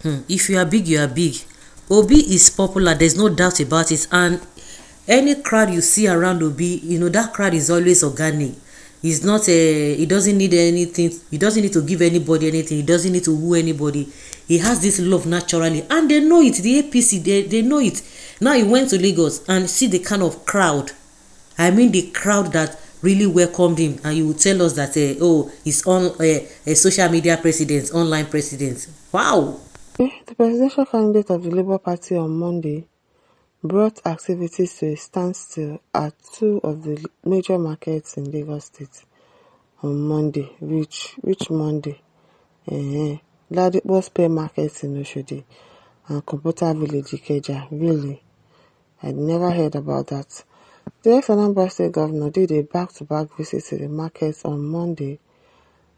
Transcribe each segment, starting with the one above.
If you are big, you are big. Obi is popular, there's no doubt about it. And any crowd you see around Obi, that crowd is always organic. He's not he doesn't need anything, he doesn't need to give anybody anything, he doesn't need to woo anybody. He has this love naturally, and they know it. The APC, they know it. Now he went to Lagos and see the kind of crowd. I mean the crowd that really welcomed him, and you will tell us that oh, he's on a social media president, online president. Wow. The presidential candidate of the Labour Party on Monday brought activities to a standstill at two of the major markets in Lagos State on Monday. Which Monday? Ladipo Spare Market in Oshodi and Computer Village Ikeja. Really? I'd never heard about that. The ex-Anambra State Governor did a back-to-back visit to the markets on Monday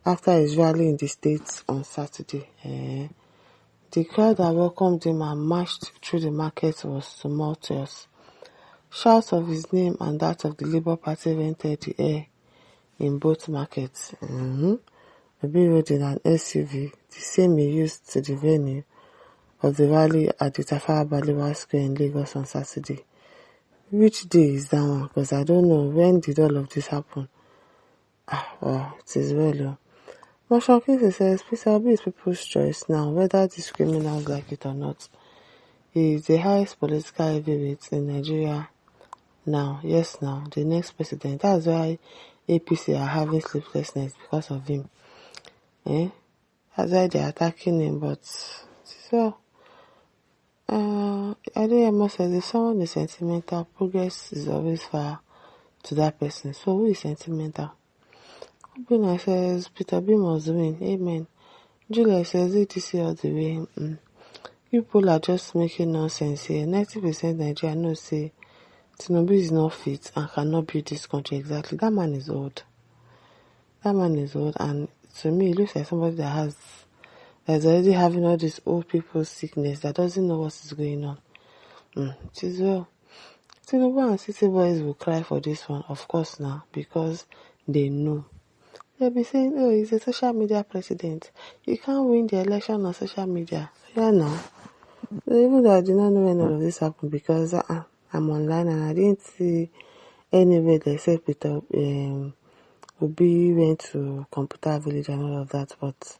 after his rally in the state on Saturday. The crowd that welcomed him and marched through the market was tumultuous. Shouts of his name and that of the Labour Party rented the air in both markets. Obi rode in an SUV, the same he used to the venue of the rally at the Tafawa Balewa Square in Lagos on Saturday. Which day is that one? Because I don't know. When did all of this happen? It is well. Marshal Kingsley says Peter Obi is people's choice now, whether these criminals like it or not. He is the highest political heavyweight in Nigeria now. Yes, now, the next president. That's why APC are having sleepless nights because of him. That's why they're attacking him, but so Adeyemo says if someone is sentimental, progress is always far to that person. So who is sentimental? Obina says Peter B must win. Amen. Julia says ETC all the way. People are just making nonsense here. 90% Nigeria knows say Tinubu is not fit and cannot build this country exactly. That man is old. And to me it looks like somebody that is already having all this old people's sickness that doesn't know what is going on. It is well. Tinubu and City Boys will cry for this one, of course now, because they know. They'll be saying, oh, he's a social media president. You can't win the election on social media. Yeah, now. So even though I did not know when all of this happened because I'm online and I didn't see anywhere they said Peter Obi went to Computer Village and all of that, but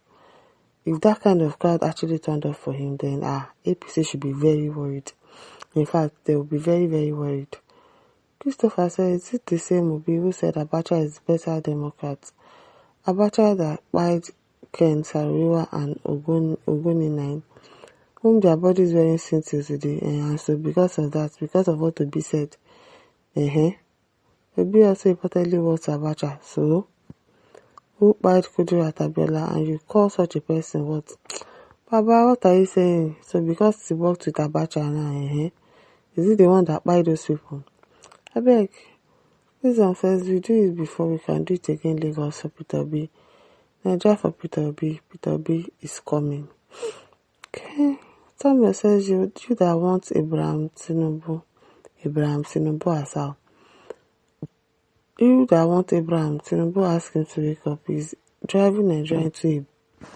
if that kind of crowd actually turned up for him, then APC should be very worried. In fact, they will be very, very worried. Christopher says, is it the same Obi who said Abacha is better Democrat? Abacha that fight Ken Sariwa and Ogoni9, whom their bodies weren't seen till today, and so because of what Obi said, Obi also reportedly worked Abacha, so who fight Kudura Tabiola, and you call such a person what? Baba, what are you saying? So because he worked with Abacha now, is it the one that buy those people? I beg. This one first, we do it before we can do it again. Lagos for Peter Obi. Nigeria for Peter Obi. Peter Obi is coming. Okay. Samuel says you that want Abraham Tinubu as well. You that want Abraham Tinubu ask him to wake up. He's driving Nigeria into a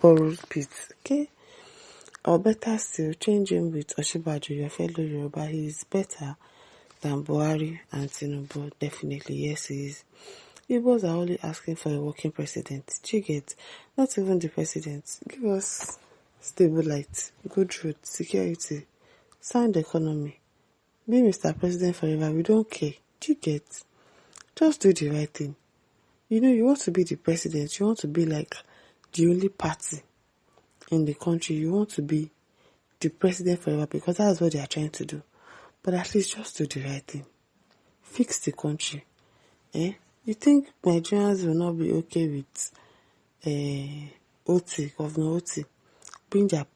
borrowed pit. Okay. Or better still, change him with Osinbajo, your fellow Yoruba. He is better than Buhari and Tinubu. Definitely, yes, he is. Igbos are only asking for a working president. Do you get? Not even the president. Give us stable light, good road, security, sound economy. Be Mr. President forever. We don't care. Do you get? Just do the right thing. You want to be the president. You want to be like the only party in the country. You want to be the president forever because that's what they are trying to do. But at least just do the right thing. Fix the country. You think Nigerians will not be okay with Governor Oti, being their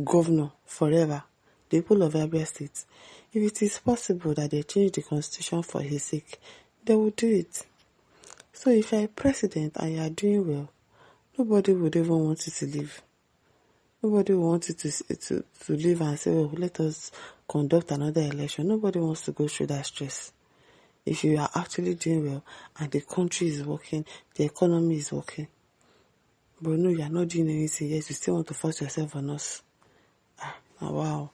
governor forever, the people of Abia State? If it is possible that they change the constitution for his sake, they will do it. So if you are a president and you are doing well, nobody would even want you to leave. Nobody will want you to leave and say, oh, let us conduct another election. Nobody wants to go through that stress. If you are actually doing well and the country is working, the economy is working. But no, you are not doing anything yet. You still want to force yourself on us. Oh, wow.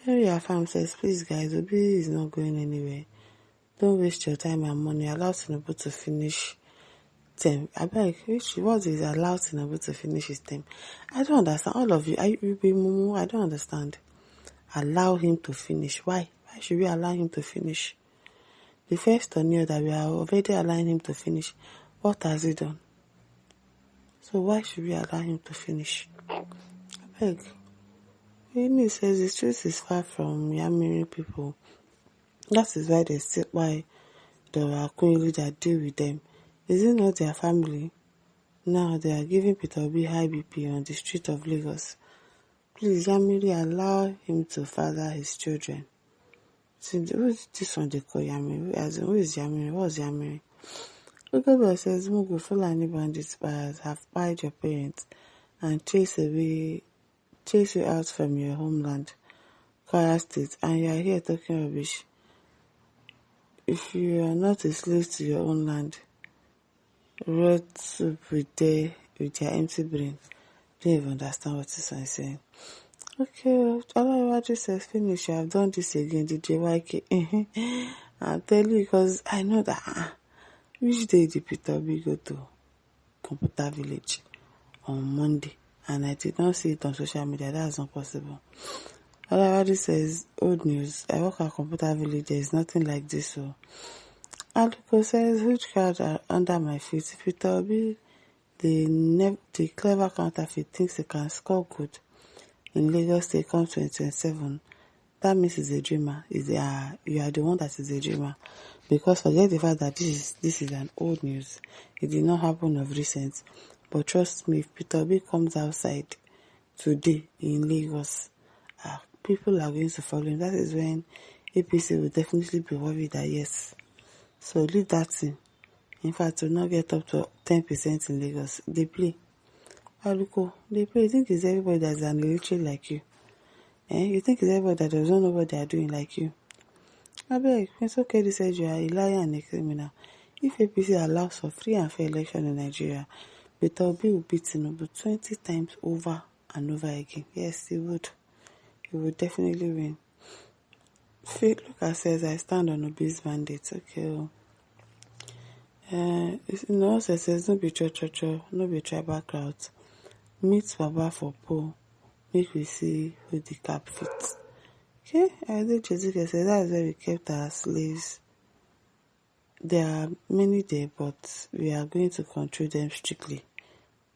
Area Farm says, please guys, Obi is not going anywhere. Don't waste your time and money. Allow Tinubu to finish term. Abeg, what is allow Tinubu to finish his term? I don't understand. All of you, you be mumu. I don't understand. Allow him to finish. Why? Why should we allow him to finish? The first tenure that we are already allowing him to finish, what has he done? So why should we allow him to finish? Abeg. He says the truth is far from Yamiri people. That is why they say why the Akunyili that deal with them. Is it not their family? Now they are giving Peter Obi high BP on the street of Lagos. Please, Yamiri, allow him to father his children. See, who is this one they call Yamiri? As in, who is Yamiri? What is Yamiri? Ogobo says, Mugu Fulani bandits have spied your parents and chase you out from your homeland, Kwara State, and you are here talking rubbish. If you are not a slave to your own land, rot soup with their empty brain. Don't even understand what this one is saying. Okay, Olawale says, finish, you have done this again, DJ YK. I'll tell you because I know that which day the Peter Obi go to Computer Village on Monday, and I did not see it on social media. That is not possible. Olawale says, old news, I work at Computer Village, there is nothing like this. So Aluko says, huge crowd are under my feet. Peter Obi, the clever counterfeit, thinks he can score good in Lagos State come 2027. That means he's a dreamer. You are the one that is a dreamer. Because forget the fact that this is an old news. It did not happen of recent. But trust me, if Peter Obi comes outside today in Lagos, people are going to follow him. That is when APC will definitely be worried that yes. So leave that thing. In fact, will not get up to 10% in Lagos. They play. Aluko, they play. You think it's everybody that's an illiterate like you? You think it's everybody that doesn't know what they are doing like you? I beg, Prince Okedi said you are a liar and a criminal. If APC allows for free and fair election in Nigeria, Peter Obi will beat Tinubu 20 times over and over again. Yes, he would. He would definitely win. Lucas says, I stand on Obi's mandate. Okay. Says, no be cho, no be tribal crowds. Meet Baba for poll. Make we see who the cap fits. Okay, I think Jessica said that's where we kept our slaves. There are many there, but we are going to control them strictly.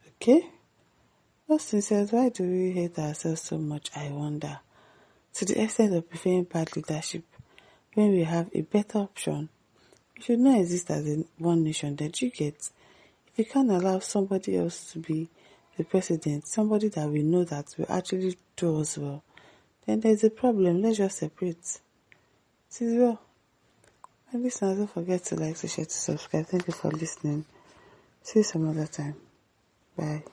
Okay? Austin says, why do we hate ourselves so much, I wonder? To the extent of preferring bad leadership when we have a better option. We should not exist as one nation. Then you get, if you can't allow somebody else to be the president, somebody that we know that will actually do us well, then there's a problem. Let's just separate. It is well. And listeners, don't forget to like, to share, to subscribe. Thank you for listening. See you some other time. Bye.